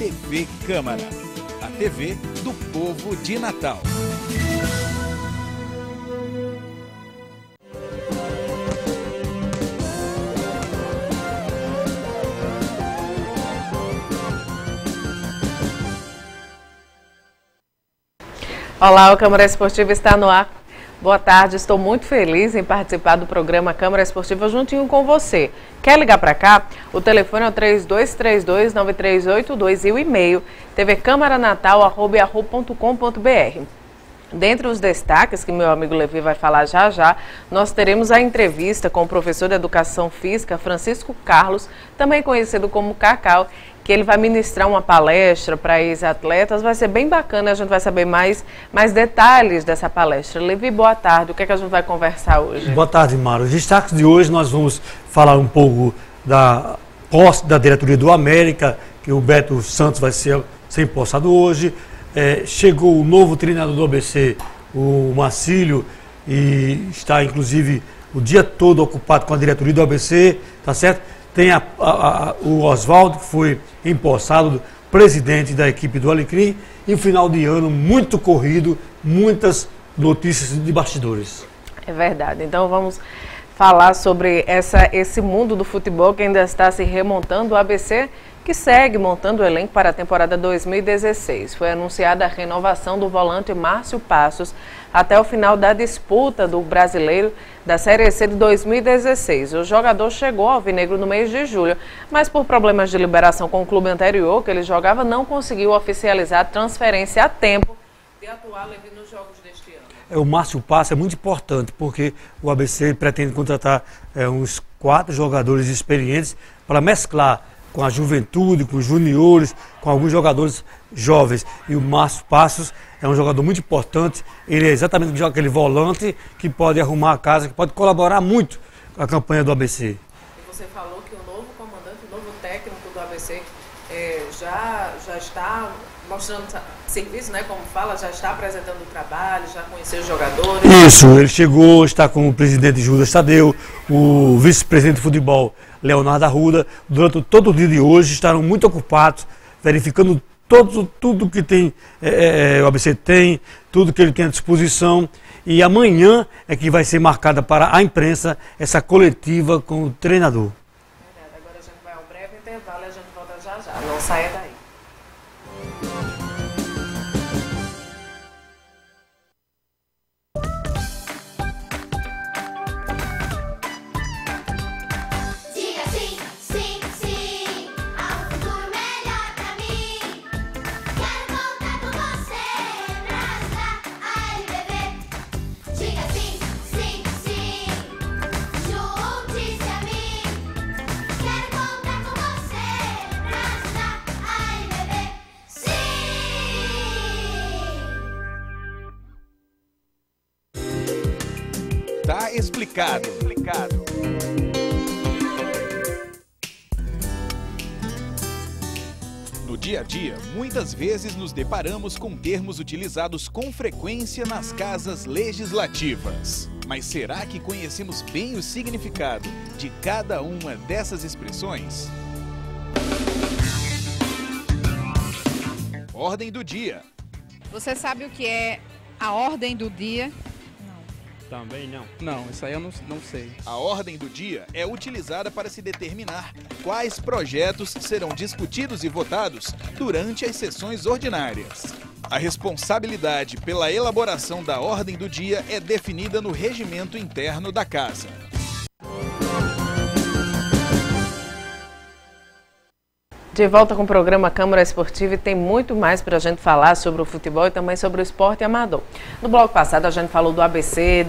TV Câmara, a TV do povo de Natal. Olá, o Câmara Esportiva está no ar. Boa tarde, estou muito feliz em participar do programa Câmara Esportiva juntinho com você. Quer ligar para cá? O telefone é o 3232-9382 e o e-mail tvcamaranatal@yahoo.com.br. Dentre os destaques que meu amigo Levi vai falar já já, nós teremos a entrevista com o professor de Educação Física, Francisco Carlos, também conhecido como Cacau, que ele vai ministrar uma palestra para ex-atletas. Vai ser bem bacana, a gente vai saber mais detalhes dessa palestra. Levi, boa tarde. O que é que a gente vai conversar hoje? Boa tarde, Mário. Os destaques de hoje nós vamos falar um pouco da posse da diretoria do América, que o Beto Santos vai ser empossado hoje. Chegou o novo treinador do ABC, o Marcílio, e está inclusive o dia todo ocupado com a diretoria do ABC, tá certo? Tem o Oswaldo, que foi empossado presidente da equipe do Alecrim, e um final de ano muito corrido, muitas notícias de bastidores. É verdade. Então vamos falar sobre esse mundo do futebol que ainda está se remontando. O ABC que segue montando o elenco para a temporada 2016. Foi anunciada a renovação do volante Márcio Passos até o final da disputa do Brasileiro da Série C de 2016. O jogador chegou ao Alvinegro no mês de julho, mas por problemas de liberação com o clube anterior que ele jogava, não conseguiu oficializar a transferência a tempo de atuar nos jogos deste ano. O Márcio Passos é muito importante, porque o ABC pretende contratar uns 4 jogadores experientes para mesclar com a juventude, com os juniores, com alguns jogadores jovens. E o Márcio Passos é um jogador muito importante. Ele é exatamente aquele volante que pode arrumar a casa, que pode colaborar muito com a campanha do ABC. E você falou que o novo comandante, o novo técnico do ABC já está mostrando serviço, né? Como fala, já está apresentando o trabalho, já conheceu os jogadores. Isso, ele chegou, está com o presidente Judas Tadeu, o vice-presidente de futebol Leonardo Arruda. Durante todo o dia de hoje estarão muito ocupados, verificando tudo que tem, o ABC tem, tudo que ele tem à disposição. E amanhã é que vai ser marcada para a imprensa essa coletiva com o treinador. Agora a gente vai a um breve intervalo e a gente volta já já. Não saia daí. Tá explicado. No dia a dia, muitas vezes nos deparamos com termos utilizados com frequência nas casas legislativas. Mas será que conhecemos bem o significado de cada uma dessas expressões? Ordem do dia. Você sabe o que é a ordem do dia? Também não. Não, isso aí eu não sei. A ordem do dia é utilizada para se determinar quais projetos serão discutidos e votados durante as sessões ordinárias. A responsabilidade pela elaboração da ordem do dia é definida no regimento interno da Casa. De volta com o programa Câmara Esportiva, e tem muito mais para a gente falar sobre o futebol e também sobre o esporte amador. No bloco passado a gente falou do ABC,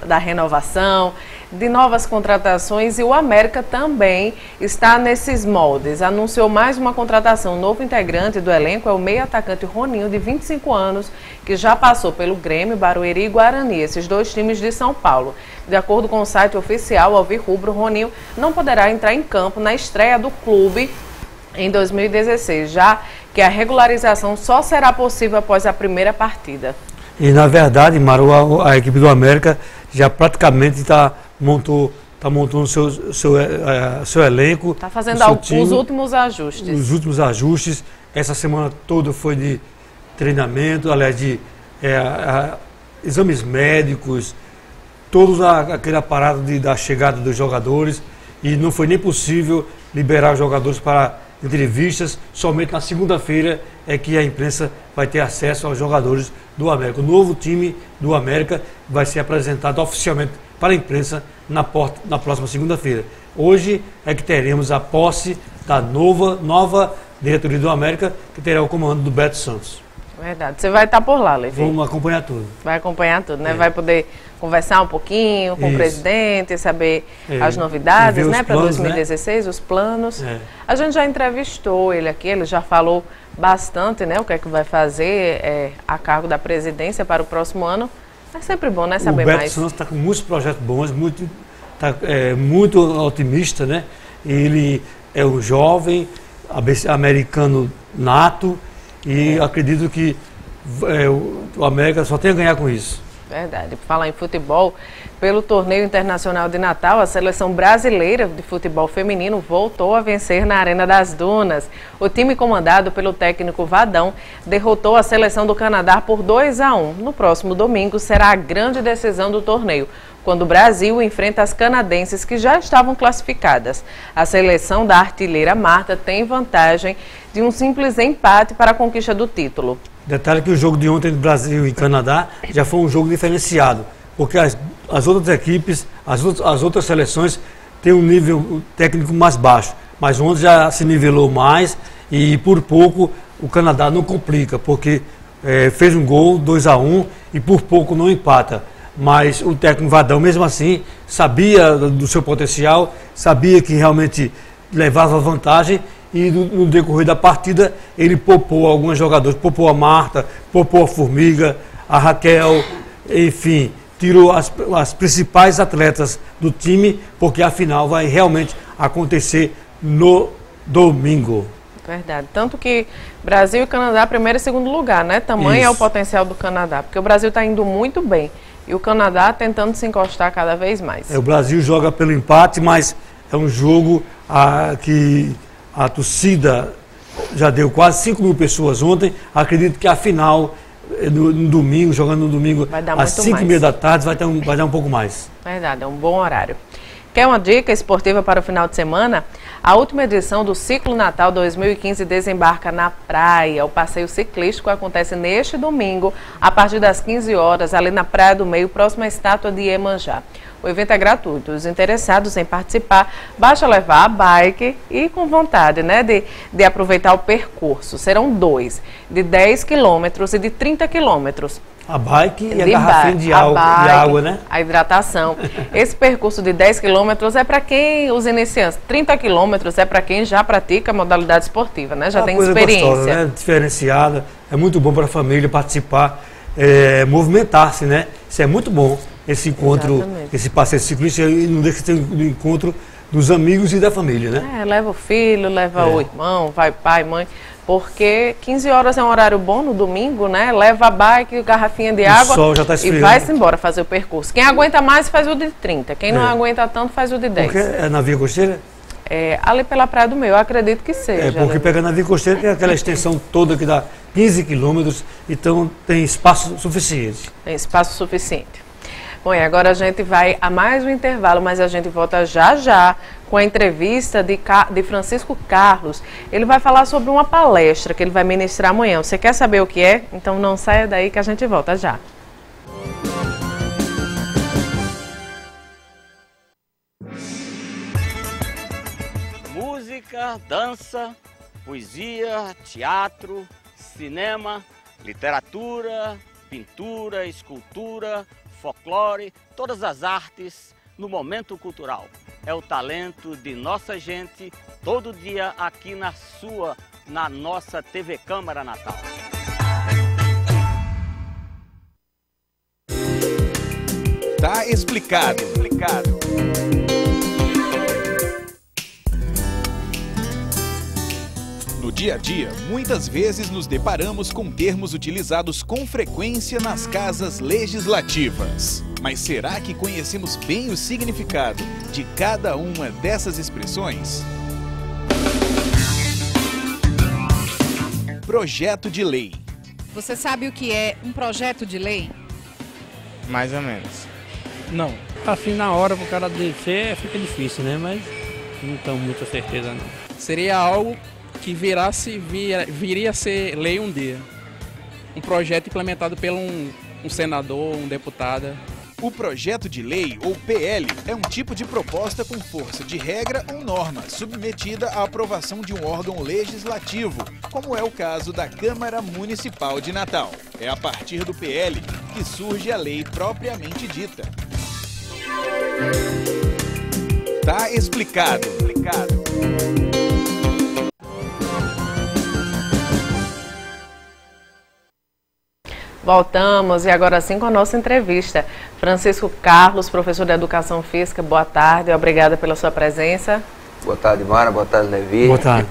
da renovação, de novas contratações, e o América também está nesses moldes. Anunciou mais uma contratação. O novo integrante do elenco é o meio-atacante Roninho, de 25 anos, que já passou pelo Grêmio, Barueri e Guarani, esses dois times de São Paulo. De acordo com o site oficial Alvirrubro, Roninho não poderá entrar em campo na estreia do clube em 2016, já que a regularização só será possível após a primeira partida. E na verdade, Maru, a equipe do América já praticamente está montando o seu elenco. Está fazendo os últimos ajustes. Os últimos ajustes. Essa semana toda foi de treinamento, aliás, de exames médicos, todo aquele aparato da chegada dos jogadores, e não foi nem possível liberar os jogadores para entrevistas. Somente na segunda-feira é que a imprensa vai ter acesso aos jogadores do América. O novo time do América vai ser apresentado oficialmente para a imprensa na próxima segunda-feira. Hoje é que teremos a posse da nova diretoria do América, que terá o comando do Beto Santos. Verdade. Você vai estar por lá, Levi? Vamos acompanhar tudo. Vai acompanhar tudo, né? Vai poder conversar um pouquinho com o presidente, saber as novidades, né? Para 2016, os planos. A gente já entrevistou ele aqui, ele já falou bastante, né? O que é que vai fazer a cargo da presidência para o próximo ano. É sempre bom, né? Saber mais. O Beto Santos está com muitos projetos bons, muito otimista, né? Ele é um jovem americano nato, e acredito que o América só tem a ganhar com isso. Verdade. Por falar em futebol, pelo Torneio Internacional de Natal, a seleção brasileira de futebol feminino voltou a vencer na Arena das Dunas. O time comandado pelo técnico Vadão derrotou a seleção do Canadá por 2-1. No próximo domingo será a grande decisão do torneio, quando o Brasil enfrenta as canadenses, que já estavam classificadas. A seleção da artilheira Marta tem vantagem de um simples empate para a conquista do título. Detalhe que o jogo de ontem do Brasil e Canadá já foi um jogo diferenciado, porque as outras equipes, as outras seleções têm um nível técnico mais baixo, mas ontem já se nivelou mais e por pouco o Canadá não complica, porque fez um gol, 2-1, e por pouco não empata. Mas o técnico Vadão, mesmo assim, sabia do seu potencial, sabia que realmente levava vantagem, e no decorrer da partida ele poupou alguns jogadores, poupou a Marta, poupou a Formiga, a Raquel, enfim, tirou as principais atletas do time, porque a final vai realmente acontecer no domingo. Verdade. Tanto que Brasil e Canadá, primeiro e segundo lugar, né? Tamanho é o potencial do Canadá, porque o Brasil está indo muito bem e o Canadá tentando se encostar cada vez mais. O Brasil joga pelo empate, mas é um jogo que a torcida já deu quase 5 mil pessoas ontem. Acredito que a final, no domingo, jogando no domingo, às 5h30 da tarde, vai dar um pouco mais. Verdade, é um bom horário. Quer uma dica esportiva para o final de semana? A última edição do Ciclo Natal 2015 desembarca na praia. O passeio ciclístico acontece neste domingo, a partir das 15 horas, ali na Praia do Meio, próxima à estátua de Iemanjá. O evento é gratuito. Os interessados em participar, basta levar a bike e com vontade, né, de aproveitar o percurso. Serão 2, de 10 quilômetros e de 30 quilômetros. A bike e a garrafinha de água, né? A hidratação. Esse percurso de 10 quilômetros é para quem, os iniciantes. 30 quilômetros é para quem já pratica a modalidade esportiva, né? Já tem experiência. Gostosa, né? Diferenciada. É muito bom para a família participar, movimentar-se, né? Isso é muito bom. Esse encontro, exatamente, esse passeio ciclista, e não deixa de ter um encontro dos amigos e da família, né? Leva o filho, leva o irmão, vai pai, mãe, porque 15 horas é um horário bom no domingo, né? Leva a bike, garrafinha de água, sol já tá esfriando, e vai-se embora fazer o percurso. Quem aguenta mais faz o de 30, quem não aguenta tanto faz o de 10. Porque é na Via Costeira? Ali pela Praia do Meio, eu acredito que seja. Porque pegando a Via Costeira tem aquela extensão toda que dá 15 quilômetros, então tem espaço suficiente. Tem espaço suficiente. Bom, e agora a gente vai a mais um intervalo, mas a gente volta já com a entrevista de Francisco Carlos. Ele vai falar sobre uma palestra que ele vai ministrar amanhã. Você quer saber o que é? Então não saia daí que a gente volta já. Música, dança, poesia, teatro, cinema, literatura, pintura, escultura, folclore, todas as artes no momento cultural. É o talento de nossa gente, todo dia aqui na nossa TV Câmara Natal. Tá explicado. No dia a dia, muitas vezes nos deparamos com termos utilizados com frequência nas casas legislativas. Mas será que conhecemos bem o significado de cada uma dessas expressões? projeto de lei. Você sabe o que é um projeto de lei? Mais ou menos. Não. Assim, na hora pro cara descer fica difícil, né? Mas não tenho muita certeza, não. Seria algo que viria a ser lei um dia. Um projeto implementado por um senador, um deputado. O projeto de lei, ou PL, é um tipo de proposta com força de regra ou norma, submetida à aprovação de um órgão legislativo, como é o caso da Câmara Municipal de Natal. É a partir do PL que surge a lei propriamente dita. Tá explicado. Voltamos e agora sim com a nossa entrevista. Francisco Carlos, professor de Educação Física, boa tarde, obrigada pela sua presença. Boa tarde, Mara, boa tarde, Levi. Boa tarde.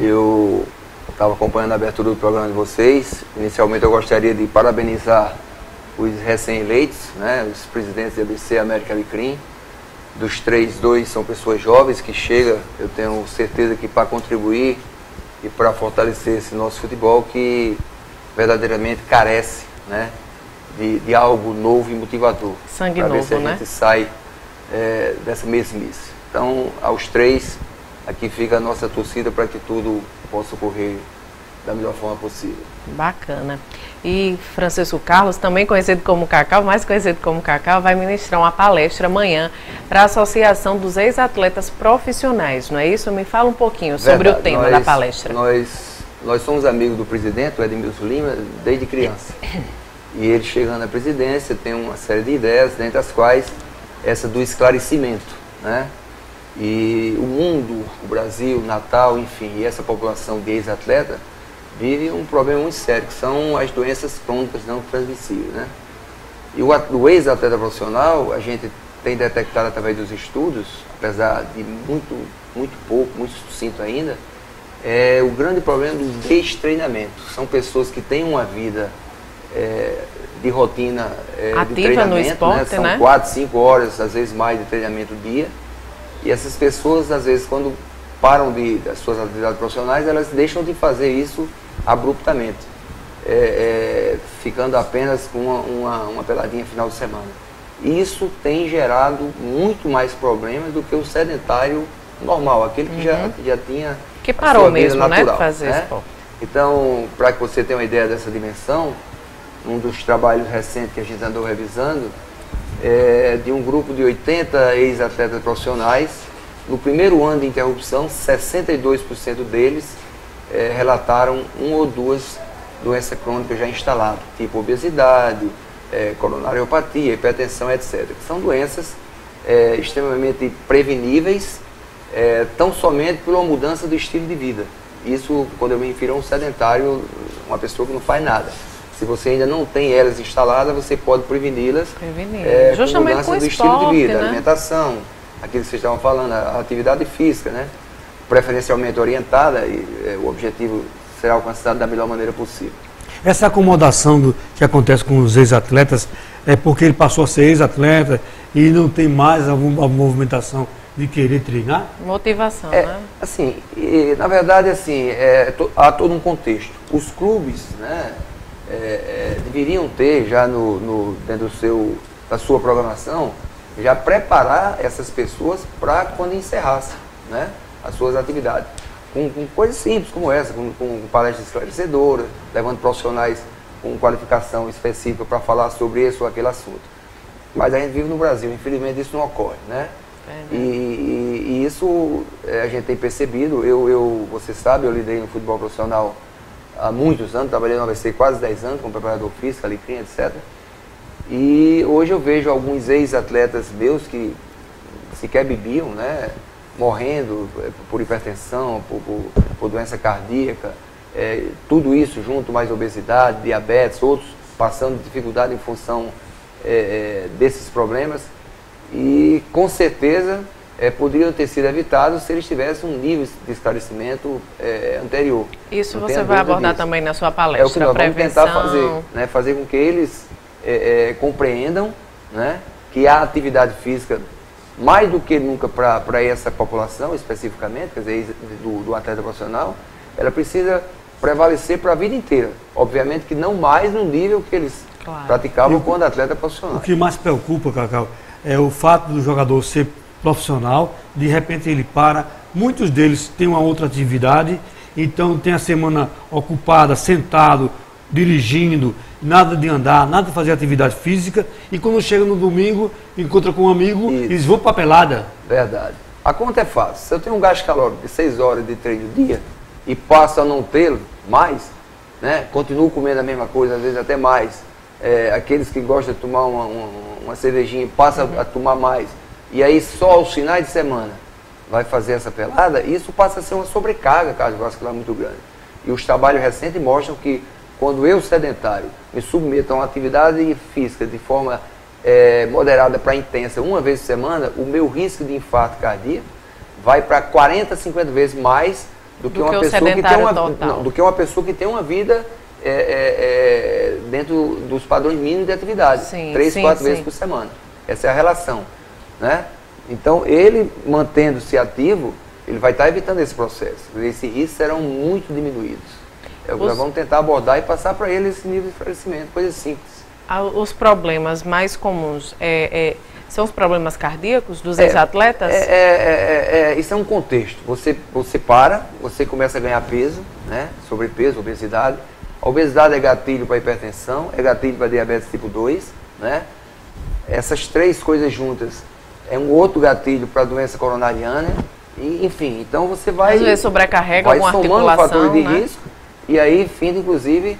Eu estava acompanhando a abertura do programa de vocês. Inicialmente eu gostaria de parabenizar os recém-eleitos, né, os presidentes de ABC, América e CRIM. Dos três, dois são pessoas jovens que chegam, eu tenho certeza que para contribuir e para fortalecer esse nosso futebol que verdadeiramente carece, né, de algo novo e motivador. Sangue novo, novo, ver se a né? gente sai dessa mesmice. Então, aos três, aqui fica a nossa torcida para que tudo possa ocorrer da melhor forma possível. Bacana. E Francisco Carlos, também conhecido como Cacau, mais conhecido como Cacau, vai ministrar uma palestra amanhã para a Associação dos Ex-Atletas Profissionais, não é isso? Me fala um pouquinho sobre o tema da palestra. Nós somos amigos do presidente, o Edmilson Lima, desde criança. E ele chegando à presidência tem uma série de ideias, dentre as quais essa do esclarecimento, né? E o mundo, o Brasil, Natal, enfim, e essa população de ex-atleta vive um problema muito sério, que são as doenças crônicas não transmissíveis, né? E o ex-atleta profissional, a gente tem detectado através dos estudos, apesar de muito pouco, muito sucinto ainda, é o grande problema do destreinamento. São pessoas que têm uma vida de rotina de treinamento, no esporte, né? São 4, 5 horas, às vezes mais, de treinamento dia. E essas pessoas, às vezes, quando param das suas atividades profissionais, elas deixam de fazer isso abruptamente, ficando apenas com uma peladinha final de semana. E isso tem gerado muito mais problemas do que o sedentário normal, aquele que já tinha que parou mesmo, natural, né, de fazer esporte. Então, para que você tenha uma ideia dessa dimensão, um dos trabalhos recentes que a gente andou revisando de um grupo de 80 ex-atletas profissionais. No primeiro ano de interrupção, 62% deles relataram uma ou duas doenças crônicas já instaladas, tipo obesidade, coronariopatia, hipertensão, etc. Que são doenças extremamente preveníveis, tão somente pela mudança do estilo de vida. Isso, quando eu me refiro a um sedentário, uma pessoa que não faz nada. Se você ainda não tem elas instaladas, você pode preveni-las com mudança do estilo de vida, né? Alimentação, aquilo que vocês estavam falando, a atividade física, né? Preferencialmente orientada, e o objetivo será alcançado da melhor maneira possível. Essa acomodação que acontece com os ex-atletas é porque ele passou a ser ex-atleta e não tem mais a movimentação de querer treinar? Motivação, né? Assim, na verdade, assim, há todo um contexto. Os clubes, né, deveriam ter já dentro da sua programação, já preparar essas pessoas para quando encerrasse, né, as suas atividades. Com coisas simples como essa, com palestras esclarecedoras, levando profissionais com qualificação específica para falar sobre esse ou aquele assunto. Mas a gente vive no Brasil, infelizmente isso não ocorre, né? E isso a gente tem percebido. Você sabe, eu lidei no futebol profissional há muitos anos, trabalhei no ABC quase 10 anos como preparador físico, alecrim, etc. E hoje eu vejo alguns ex-atletas meus que sequer bebiam, né, morrendo por hipertensão, por doença cardíaca, tudo isso junto, mais obesidade, diabetes, outros passando dificuldade em função desses problemas. E com certeza poderiam ter sido evitados se eles tivessem um nível de esclarecimento anterior. Isso você vai abordar também na sua palestra. É o que nós vamos tentar fazer, né? Fazer com que eles compreendam, né, que a atividade física, mais do que nunca para essa população especificamente, quer dizer, do atleta profissional, ela precisa prevalecer para a vida inteira. Obviamente que não mais no nível que eles praticavam quando atleta profissional. O que mais preocupa, Cacau, é o fato do jogador ser profissional, de repente ele para, muitos deles têm uma outra atividade, então tem a semana ocupada, sentado, dirigindo, nada de andar, nada de fazer atividade física, e quando chega no domingo, encontra com um amigo, eles vão para pelada. Verdade. A conta é fácil. Se eu tenho um gasto calórico de 6 horas de treino dia e passo a não tê-lo mais, né, continuo comendo a mesma coisa, às vezes até mais, aqueles que gostam de tomar uma cervejinha passam a tomar mais, e aí só aos finais de semana vai fazer essa pelada, isso passa a ser uma sobrecarga cardiovascular muito grande. E os trabalhos recentes mostram que quando eu, sedentário, me submeto a uma atividade física de forma moderada para intensa uma vez por semana, o meu risco de infarto cardíaco vai para 40, 50 vezes mais do que uma pessoa que tem uma vida dentro dos padrões mínimos de atividade, 3, 4 vezes por semana. Essa é a relação, né? Então, ele mantendo-se ativo, ele vai estar evitando esse processo. Esses riscos serão muito diminuídos. Nós vamos tentar abordar e passar para ele esse nível de esclarecimento, coisas simples. Os problemas mais comuns são os problemas cardíacos dos ex-atletas? Isso é um contexto. Você para, você começa a ganhar peso, né? Sobrepeso, obesidade. A obesidade é gatilho para hipertensão, é gatilho para diabetes tipo 2, né? Essas três coisas juntas é um outro gatilho para a doença coronariana, e, enfim, então você vai... Às vezes sobrecarrega alguma somando articulação, fatores de né? risco, e aí finda, inclusive,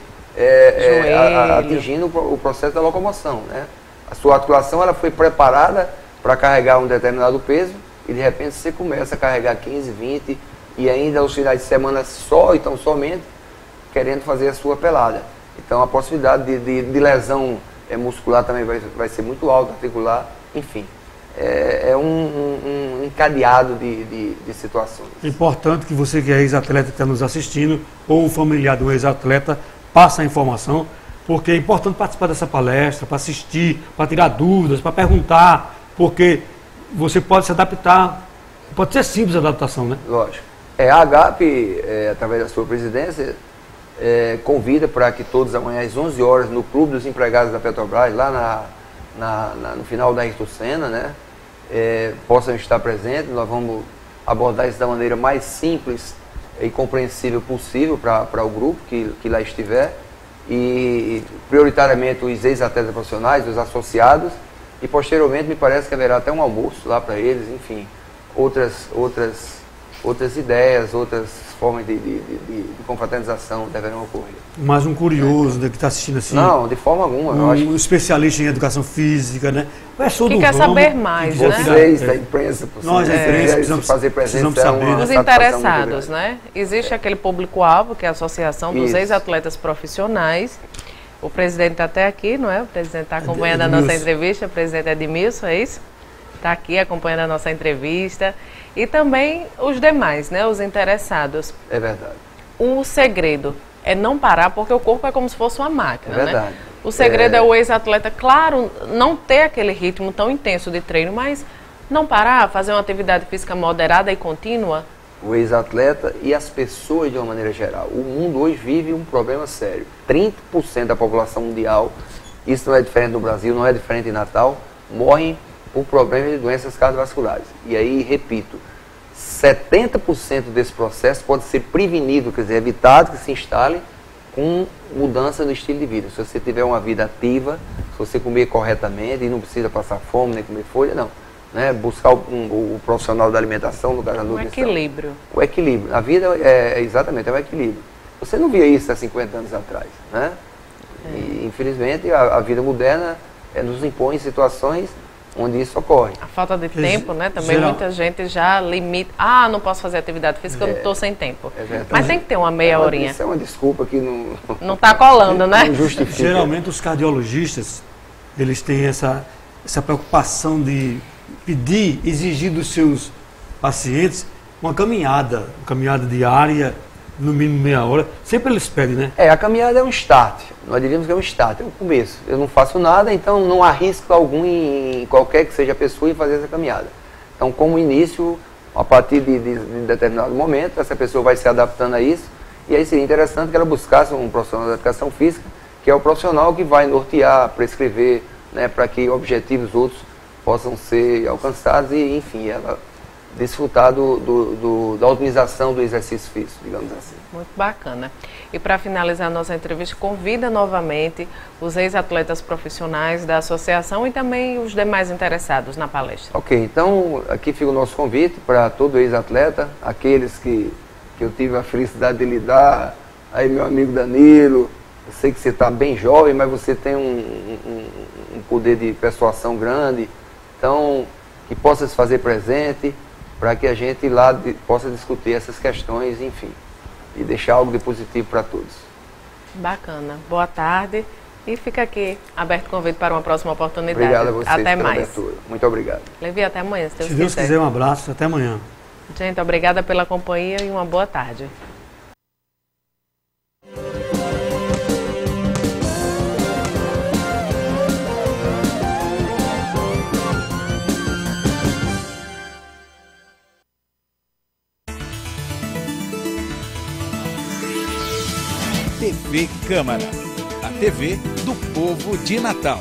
atingindo o processo da locomoção, né? A sua articulação ela foi preparada para carregar um determinado peso, e de repente você começa a carregar 15, 20, e ainda aos finais de semana somente, querendo fazer a sua pelada. Então a possibilidade de lesão muscular também vai ser muito alta, articular, enfim. É um encadeado de situações. É importante que você que é ex-atleta que está nos assistindo, ou um familiar do ex-atleta, passe a informação, porque é importante participar dessa palestra, para assistir, para tirar dúvidas, para perguntar, porque você pode se adaptar, pode ser simples a adaptação, né? Lógico. A AGAP, através da sua presidência, convida para que todos amanhã às 11 horas, no Clube dos Empregados da Petrobras, lá no final da Ayrton Senna, né, possam estar presentes. Nós vamos abordar isso da maneira mais simples e compreensível possível para o grupo que lá estiver, e prioritariamente os ex-atletas profissionais, os associados, e posteriormente me parece que haverá até um almoço lá para eles, enfim, outras ideias, outras formas de confraternização deverão ocorrer. Mas um curioso, né, que está assistindo assim... Não, de forma alguma. Um especialista em educação física, né? Que quer saber mais, né? Vocês da imprensa, nós da imprensa precisamos fazer presença, saber. Os interessados, né? Existe aquele público-alvo, que é a Associação dos Ex-Atletas Profissionais. O presidente está até aqui, não é? O presidente está acompanhando a nossa entrevista, o presidente Edmilson, é isso? Está aqui acompanhando a nossa entrevista. E também os demais, né? Os interessados. É verdade. O segredo é não parar, porque o corpo é como se fosse uma máquina, né? Verdade. O segredo é o ex-atleta, claro, não ter aquele ritmo tão intenso de treino, mas não parar, fazer uma atividade física moderada e contínua. O ex-atleta e as pessoas de uma maneira geral. O mundo hoje vive um problema sério. 30% da população mundial, isso não é diferente no Brasil, não é diferente em Natal, morrem por problemas de doenças cardiovasculares. E aí, repito, 70% desse processo pode ser prevenido, quer dizer, evitado que se instale com mudança no estilo de vida. Se você tiver uma vida ativa, se você comer corretamente, e não precisa passar fome, nem comer folha, não. Né? Buscar o profissional da alimentação, no caso da nutrição. O equilíbrio. O equilíbrio. A vida exatamente, é o equilíbrio. Você não via isso há 50 anos atrás, né? E, infelizmente, a vida moderna nos impõe situações onde isso ocorre. A falta de tempo, né? Também muita gente já limita. Ah, não posso fazer atividade física, eu não estou sem tempo. Mas tem que ter uma meia horinha. Isso é uma desculpa que não está colando, né? Não justifica. Geralmente os cardiologistas, eles têm essa preocupação de pedir, exigir dos seus pacientes uma caminhada diária, no mínimo meia hora. Sempre eles pedem, né? A caminhada é um start. Nós diríamos que é um start, é um começo. Eu não faço nada, então não arrisco algum em qualquer que seja a pessoa em fazer essa caminhada. Então, como início, a partir de determinado momento, essa pessoa vai se adaptando a isso E aí seria interessante que ela buscasse um profissional da educação física, que é o profissional que vai nortear, prescrever, né, para que objetivos outros possam ser alcançados e, enfim, ela desfrutar da otimização do exercício físico, digamos assim. Muito bacana. E para finalizar a nossa entrevista, convida novamente os ex-atletas profissionais da associação e também os demais interessados na palestra. Ok, então aqui fica o nosso convite para todo ex-atleta, aqueles que eu tive a felicidade de lidar, aí meu amigo Danilo, eu sei que você está bem jovem, mas você tem um poder de persuasão grande, então que possa se fazer presente, para que a gente lá possa discutir essas questões, enfim, e deixar algo de positivo para todos. Bacana. Boa tarde e fica aqui aberto o convite para uma próxima oportunidade. Obrigado a vocês até pela mais. abertura. Muito obrigado. Levi, até amanhã, Se Deus quiser, um abraço, até amanhã. Gente, obrigada pela companhia e uma boa tarde. TV Câmara, a TV do povo de Natal.